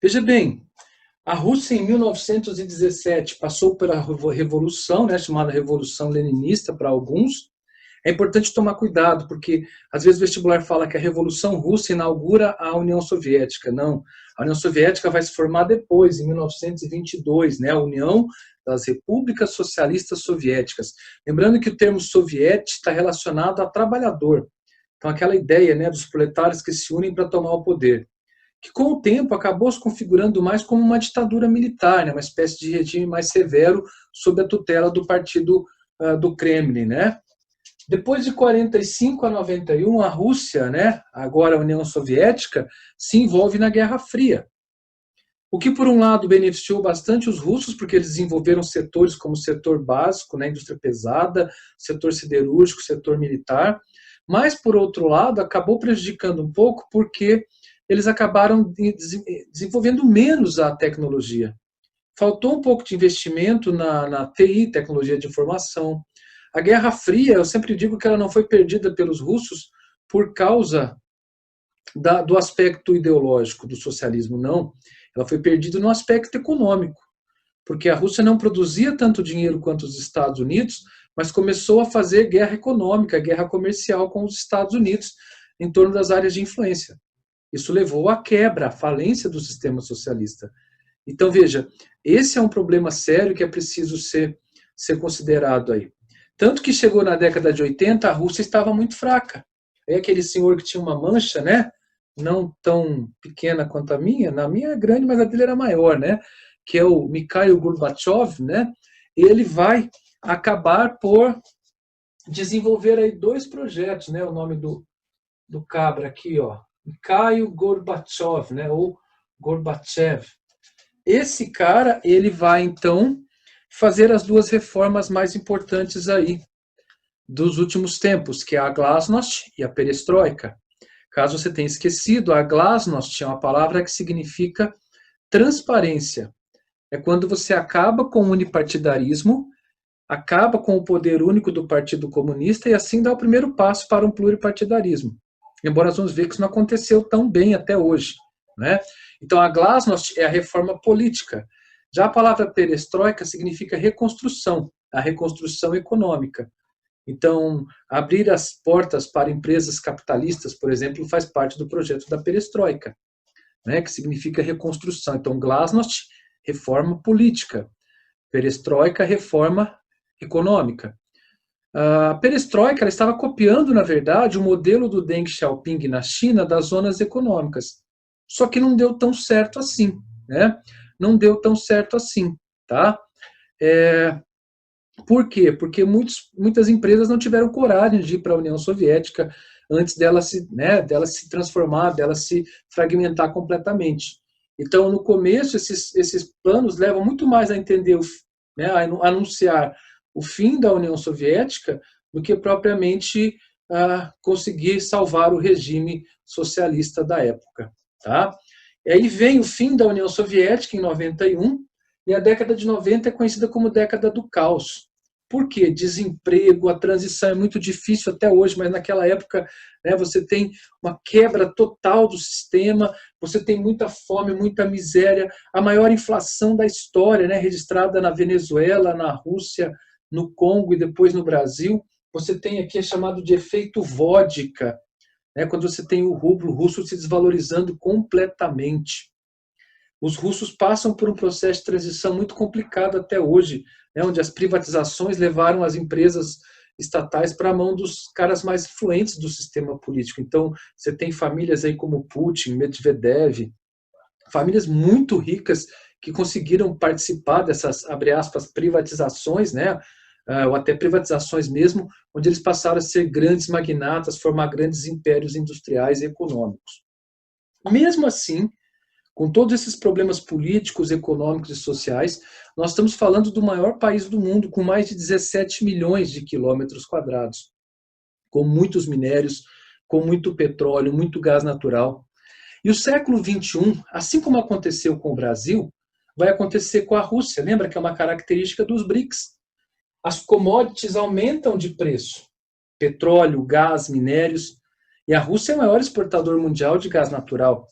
Veja bem, a Rússia em 1917 passou pela revolução, né, chamada Revolução Leninista para alguns. É importante tomar cuidado, porque às vezes o vestibular fala que a Revolução Russa inaugura a União Soviética. Não, a União Soviética vai se formar depois, em 1922, né, a União das Repúblicas Socialistas Soviéticas. Lembrando que o termo soviete está relacionado a trabalhador. Então, aquela ideia, né, dos proletários que se unem para tomar o poder, que com o tempo acabou se configurando mais como uma ditadura militar, né, uma espécie de regime mais severo sob a tutela do partido do Kremlin, né? Depois de 45 a 91, a Rússia, né, agora a União Soviética, se envolve na Guerra Fria. O que, por um lado, beneficiou bastante os russos, porque eles desenvolveram setores como o setor básico, né, indústria pesada, setor siderúrgico, setor militar, mas, por outro lado, acabou prejudicando um pouco porque eles acabaram desenvolvendo menos a tecnologia. Faltou um pouco de investimento na TI, tecnologia de informação. A Guerra Fria, eu sempre digo que ela não foi perdida pelos russos por causa do aspecto ideológico do socialismo, não. Ela foi perdida no aspecto econômico, porque a Rússia não produzia tanto dinheiro quanto os Estados Unidos, mas começou a fazer guerra econômica, guerra comercial com os Estados Unidos em torno das áreas de influência. Isso levou à quebra, à falência do sistema socialista. Então, veja, esse é um problema sério que é preciso ser considerado aí. Tanto que chegou na década de 80, a Rússia estava muito fraca. É aquele senhor que tinha uma mancha, né? Não tão pequena quanto a minha, na minha é grande, mas a dele era maior, né? Que é o Mikhail Gorbachev, né? Ele vai acabar por desenvolver aí dois projetos, né? O nome do cabra aqui, ó, Mikhail Gorbachev, né? Ou Gorbachev. Esse cara, ele vai então fazer as duas reformas mais importantes aí dos últimos tempos, que é a Glasnost e a Perestroika. Caso você tenha esquecido, a Glasnost é uma palavra que significa transparência. É quando você acaba com o unipartidarismo, acaba com o poder único do Partido Comunista e assim dá o primeiro passo para um pluripartidarismo. Embora nós vamos ver que isso não aconteceu tão bem até hoje, né? Então a Glasnost é a reforma política. Já a palavra perestroika significa reconstrução, a reconstrução econômica. Então, abrir as portas para empresas capitalistas, por exemplo, faz parte do projeto da perestroika, né, que significa reconstrução. Então, Glasnost, reforma política. Perestroika, reforma econômica. A perestroika ela estava copiando, na verdade, o modelo do Deng Xiaoping na China das zonas econômicas. Só que não deu tão certo assim, né? Não deu tão certo assim, tá? Por quê? Porque muitas empresas não tiveram coragem de ir para a União Soviética antes dela se transformar, dela se fragmentar completamente. Então, no começo, esses planos levam muito mais a entender, né, a anunciar o fim da União Soviética do que propriamente conseguir salvar o regime socialista da época. Tá? E aí vem o fim da União Soviética em 91, e a década de 90 é conhecida como década do caos. Por quê? Desemprego, a transição é muito difícil até hoje, mas naquela época, né, você tem uma quebra total do sistema, você tem muita fome, muita miséria, a maior inflação da história, né, registrada na Venezuela, na Rússia, no Congo e depois no Brasil. Você tem aqui, é chamado de efeito vodka, né, quando você tem o rublo russo se desvalorizando completamente. Os russos passam por um processo de transição muito complicado até hoje, né, onde as privatizações levaram as empresas estatais para a mão dos caras mais influentes do sistema político. Então, você tem famílias aí como Putin, Medvedev, famílias muito ricas que conseguiram participar dessas, abre aspas, privatizações, né, ou até privatizações mesmo, onde eles passaram a ser grandes magnatas, formar grandes impérios industriais e econômicos. Mesmo assim, com todos esses problemas políticos, econômicos e sociais, nós estamos falando do maior país do mundo, com mais de 17 milhões de quilômetros quadrados, com muitos minérios, com muito petróleo, muito gás natural. E o século XXI, assim como aconteceu com o Brasil, vai acontecer com a Rússia. Lembra que é uma característica dos BRICS. As commodities aumentam de preço. Petróleo, gás, minérios. E a Rússia é o maior exportador mundial de gás natural.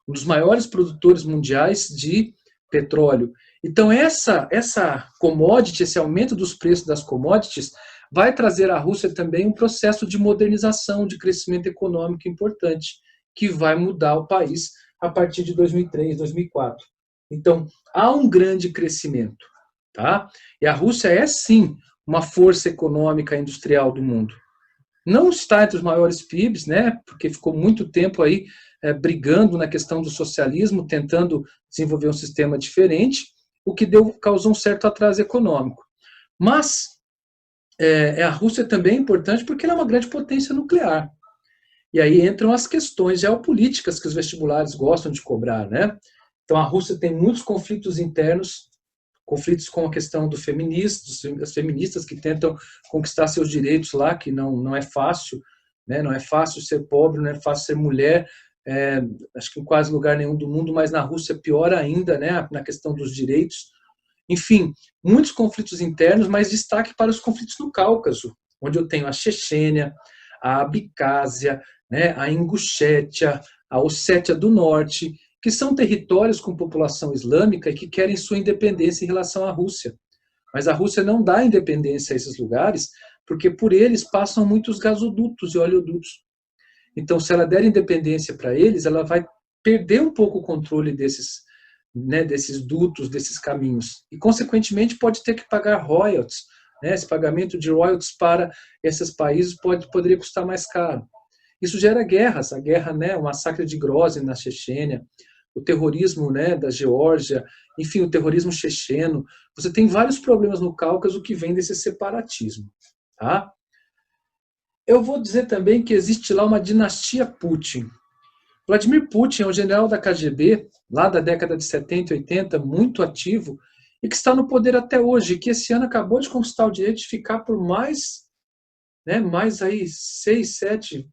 um dos maiores produtores mundiais de petróleo. Então, essa commodity, esse aumento dos preços das commodities, vai trazer à Rússia também um processo de modernização, de crescimento econômico importante, que vai mudar o país a partir de 2003, 2004. Então, há um grande crescimento, tá? E a Rússia é, sim, uma força econômica e industrial do mundo. Não está entre os maiores PIBs, né? Porque ficou muito tempo aí brigando na questão do socialismo, tentando desenvolver um sistema diferente, o que causou um certo atraso econômico. Mas a Rússia também é importante porque ela é uma grande potência nuclear. E aí entram as questões geopolíticas que os vestibulares gostam de cobrar, né? Então a Rússia tem muitos conflitos internos, conflitos com a questão do feminismo, das feministas que tentam conquistar seus direitos lá, que não é fácil, né? Não é fácil ser pobre, não é fácil ser mulher, acho que em quase lugar nenhum do mundo, mas na Rússia pior ainda, né? Na questão dos direitos. Enfim, muitos conflitos internos, mas destaque para os conflitos no Cáucaso, onde eu tenho a Chechênia, a Abcásia, né, a Ingushétia, a Ossétia do Norte, que são territórios com população islâmica e que querem sua independência em relação à Rússia. Mas a Rússia não dá independência a esses lugares, porque por eles passam muitos gasodutos e oleodutos. Então, se ela der independência para eles, ela vai perder um pouco o controle desses, né, desses dutos, desses caminhos. E, consequentemente, pode ter que pagar royalties. Né? Esse pagamento de royalties para esses países poderia custar mais caro. Isso gera guerras, a guerra, né, o massacre de Grozny na Chechênia, o terrorismo, né, da Geórgia, enfim, o terrorismo checheno. Você tem vários problemas no Cáucaso que vêm desse separatismo. Tá? Eu vou dizer também que existe lá uma dinastia Putin. Vladimir Putin é um general da KGB, lá da década de 70 e 80, muito ativo, e que está no poder até hoje, e que esse ano acabou de conquistar o direito de ficar por mais aí 6, 7,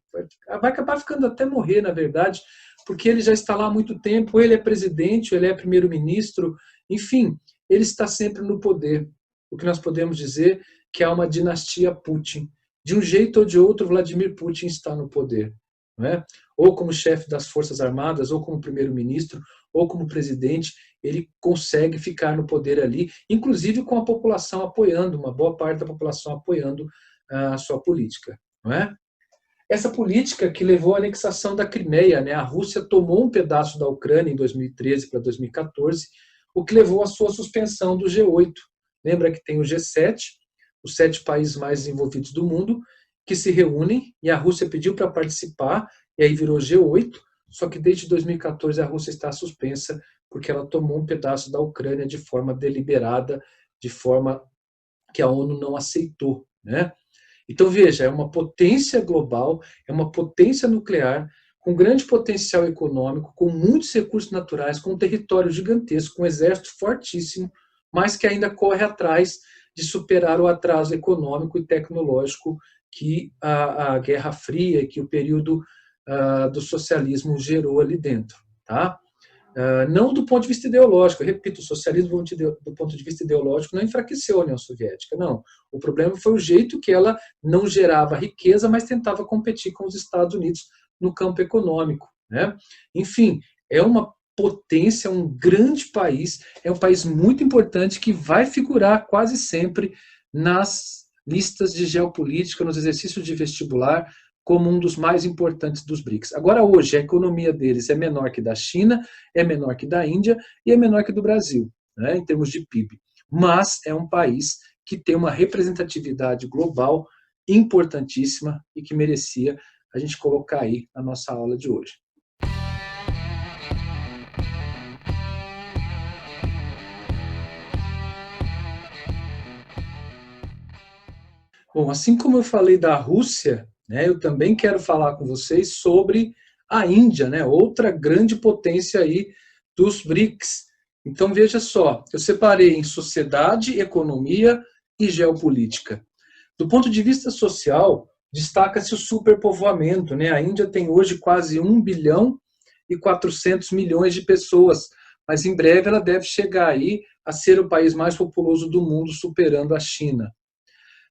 vai acabar ficando até morrer, na verdade, porque ele já está lá há muito tempo, ele é presidente, ele é primeiro-ministro, enfim, ele está sempre no poder. O que nós podemos dizer que há uma dinastia Putin. De um jeito ou de outro, Vladimir Putin está no poder. Não é? Ou como chefe das Forças Armadas, ou como primeiro-ministro, ou como presidente, ele consegue ficar no poder ali, inclusive com a população apoiando, uma boa parte da população apoiando a sua política. Não é? Essa política que levou à anexação da Crimeia, né? A Rússia tomou um pedaço da Ucrânia em 2013 para 2014, o que levou à sua suspensão do G8. Lembra que tem o G7, os 7 países mais desenvolvidos do mundo, que se reúnem, e a Rússia pediu para participar, e aí virou G8, só que desde 2014 a Rússia está suspensa, porque ela tomou um pedaço da Ucrânia de forma deliberada, de forma que a ONU não aceitou, né? Então, veja, é uma potência global, é uma potência nuclear, com grande potencial econômico, com muitos recursos naturais, com um território gigantesco, com um exército fortíssimo, mas que ainda corre atrás de superar o atraso econômico e tecnológico que a Guerra Fria, que o período do socialismo gerou ali dentro. Tá? Não do ponto de vista ideológico, eu repito, o socialismo do ponto de vista ideológico não enfraqueceu a União Soviética, não. O problema foi o jeito que ela não gerava riqueza, mas tentava competir com os Estados Unidos no campo econômico. Né? Enfim, é uma potência, um grande país, é um país muito importante que vai figurar quase sempre nas listas de geopolítica, nos exercícios de vestibular, como um dos mais importantes dos BRICS. Agora, hoje, a economia deles é menor que da China, é menor que da Índia e é menor que do Brasil, né, em termos de PIB. Mas é um país que tem uma representatividade global importantíssima e que merecia a gente colocar aí na nossa aula de hoje. Bom, assim como eu falei da Rússia, né, eu também quero falar com vocês sobre a Índia, né, outra grande potência aí dos BRICS. Então, veja só, eu separei em sociedade, economia e geopolítica. Do ponto de vista social, destaca-se o superpovoamento, né? A Índia tem hoje quase 1 bilhão e 400 milhões de pessoas, mas em breve ela deve chegar aí a ser o país mais populoso do mundo, superando a China.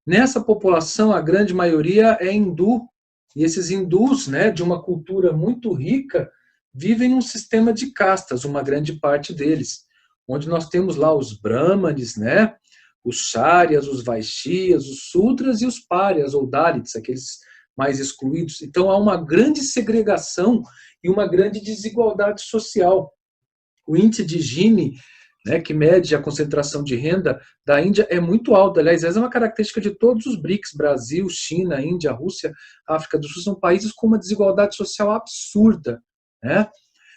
Nessa população, a grande maioria é hindu, e esses hindus, né, de uma cultura muito rica, vivem num sistema de castas, uma grande parte deles, onde nós temos lá os brahmanes, né? Os cháryas, os vaishyas, os sudras e os párias, ou dalits, aqueles mais excluídos. Então há uma grande segregação e uma grande desigualdade social. O índice de Gini, né, que mede a concentração de renda da Índia, é muito alto. Aliás, essa é uma característica de todos os BRICS, Brasil, China, Índia, Rússia, África do Sul, são países com uma desigualdade social absurda, né?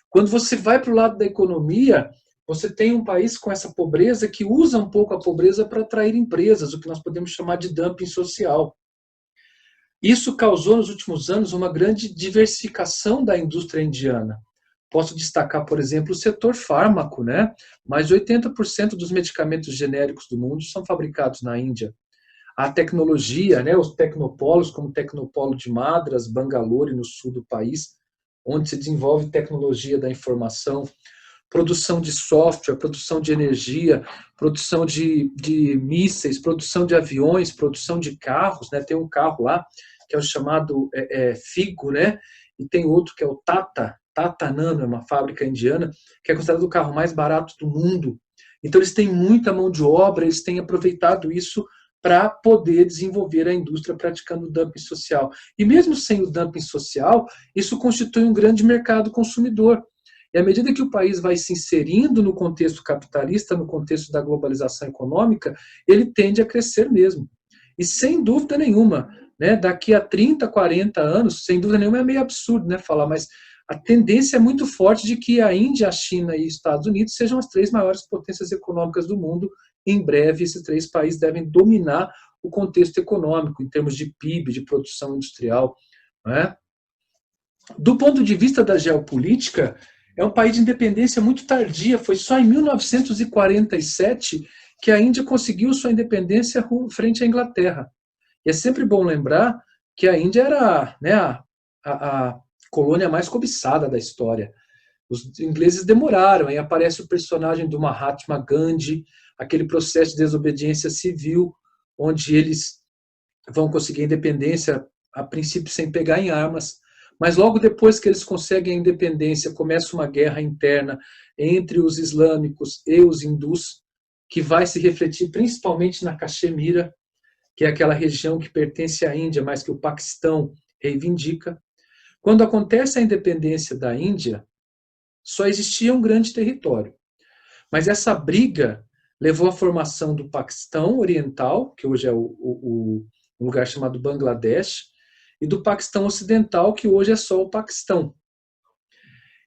Quando você vai para o lado da economia, você tem um país com essa pobreza que usa um pouco a pobreza para atrair empresas, o que nós podemos chamar de dumping social. Isso causou nos últimos anos uma grande diversificação da indústria indiana. Posso destacar, por exemplo, o setor fármaco, né? Mais de 80% dos medicamentos genéricos do mundo são fabricados na Índia. A tecnologia, né? Os tecnopolos, como o Tecnopolo de Madras, Bangalore, no sul do país, onde se desenvolve tecnologia da informação, produção de software, produção de energia, produção de mísseis, produção de aviões, produção de carros, né? Tem um carro lá que é o chamado Figo, né? E tem outro que é o Tata Nano, é uma fábrica indiana, que é considerado o carro mais barato do mundo. Então eles têm muita mão de obra, eles têm aproveitado isso para poder desenvolver a indústria praticando o dumping social. E mesmo sem o dumping social, isso constitui um grande mercado consumidor. E à medida que o país vai se inserindo no contexto capitalista, no contexto da globalização econômica, ele tende a crescer mesmo. E sem dúvida nenhuma, né, daqui a 30, 40 anos, sem dúvida nenhuma é meio absurdo, né, falar, mas a tendência é muito forte de que a Índia, a China e os Estados Unidos sejam as 3 maiores potências econômicas do mundo. Em breve, esses 3 países devem dominar o contexto econômico, em termos de PIB, de produção industrial, né? Do ponto de vista da geopolítica, é um país de independência muito tardia. Foi só em 1947 que a Índia conseguiu sua independência frente à Inglaterra. E é sempre bom lembrar que a Índia era, né, a colônia mais cobiçada da história. Os ingleses demoraram, aí aparece o personagem do Mahatma Gandhi, aquele processo de desobediência civil, onde eles vão conseguir a independência, a princípio sem pegar em armas, mas logo depois que eles conseguem a independência, começa uma guerra interna entre os islâmicos e os hindus, que vai se refletir principalmente na Caxemira, que é aquela região que pertence à Índia, mas que o Paquistão reivindica. Quando acontece a independência da Índia, só existia um grande território. Mas essa briga levou à formação do Paquistão Oriental, que hoje é um lugar chamado Bangladesh, e do Paquistão Ocidental, que hoje é só o Paquistão.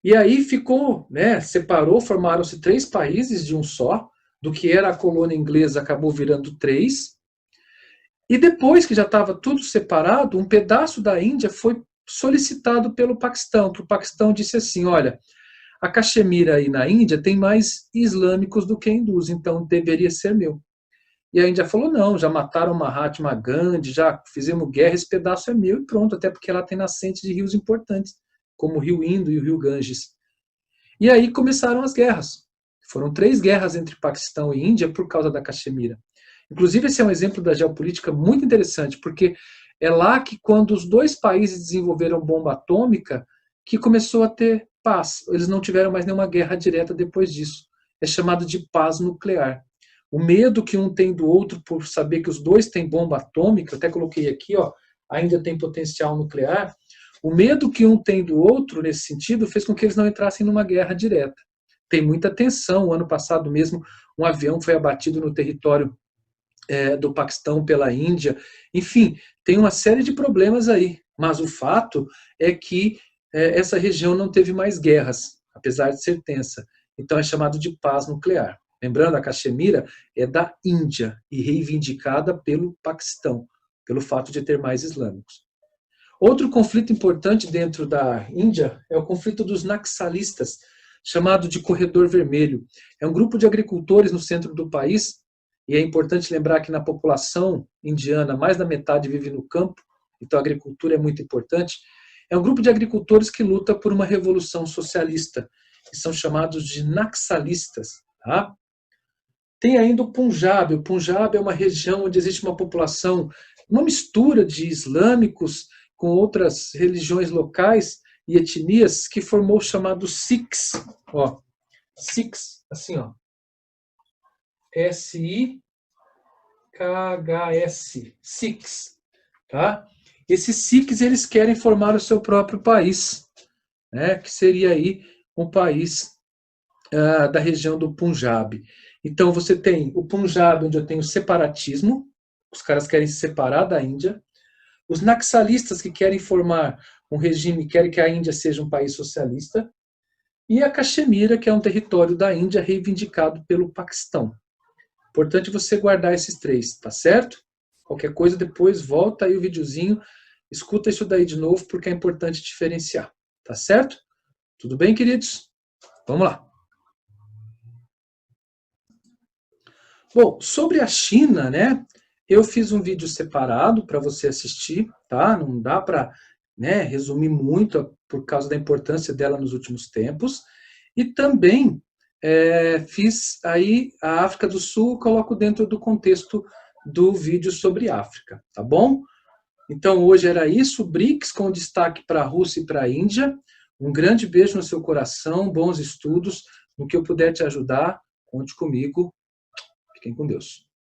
E aí ficou, né, separou, formaram-se 3 países de um só, do que era a colônia inglesa acabou virando 3. E depois que já estava tudo separado, um pedaço da Índia foi solicitado pelo Paquistão, que o Paquistão disse assim, olha, a Caxemira aí na Índia tem mais islâmicos do que hindus, então deveria ser meu. E a Índia falou, não, já mataram Mahatma Gandhi, já fizemos guerra, esse pedaço é meu e pronto, até porque ela tem nascentes de rios importantes, como o rio Indo e o rio Ganges. E aí começaram as guerras. Foram 3 guerras entre Paquistão e Índia por causa da Caxemira. Inclusive, esse é um exemplo da geopolítica muito interessante, porque é lá que, quando os 2 países desenvolveram bomba atômica, que começou a ter paz. Eles não tiveram mais nenhuma guerra direta depois disso. É chamado de paz nuclear. O medo que um tem do outro por saber que os 2 têm bomba atômica, eu até coloquei aqui, ó, ainda tem potencial nuclear, o medo que um tem do outro, nesse sentido, fez com que eles não entrassem numa guerra direta. Tem muita tensão. O ano passado mesmo, um avião foi abatido no território do Paquistão pela Índia. Enfim, tem uma série de problemas aí. Mas o fato é que essa região não teve mais guerras, apesar de ser tensa. Então é chamado de paz nuclear. Lembrando, a Caxemira é da Índia e reivindicada pelo Paquistão, pelo fato de ter mais islâmicos. Outro conflito importante dentro da Índia é o conflito dos naxalistas, chamado de Corredor Vermelho. É um grupo de agricultores no centro do país, e é importante lembrar que na população indiana, mais da metade vive no campo, então a agricultura é muito importante. É um grupo de agricultores que luta por uma revolução socialista, que são chamados de naxalistas. Tá? Tem ainda o Punjab. O Punjab é uma região onde existe uma população, uma mistura de islâmicos com outras religiões locais, e etnias que formou o chamado SICS, ó, SICS, assim, ó, S-I-K-H-S, SICS, tá? Esses SICS, eles querem formar o seu próprio país, né, que seria aí um país da região do Punjab. Então, você tem o Punjab, onde eu tenho separatismo, os caras querem se separar da Índia, os naxalistas que querem formar um regime, querem que a Índia seja um país socialista, e a Caxemira, que é um território da Índia reivindicado pelo Paquistão. Importante você guardar esses três, tá certo? Qualquer coisa, depois volta aí o videozinho, escuta isso daí de novo, porque é importante diferenciar, tá certo? Tudo bem, queridos? Vamos lá. Bom, sobre a China, né? Eu fiz um vídeo separado para você assistir, tá? Não dá para, né, resumir muito por causa da importância dela nos últimos tempos. E também fiz aí a África do Sul, coloco dentro do contexto do vídeo sobre África, tá bom? Então hoje era isso, BRICS com destaque para a Rússia e para a Índia. Um grande beijo no seu coração, bons estudos. No que eu puder te ajudar, conte comigo. Fiquem com Deus.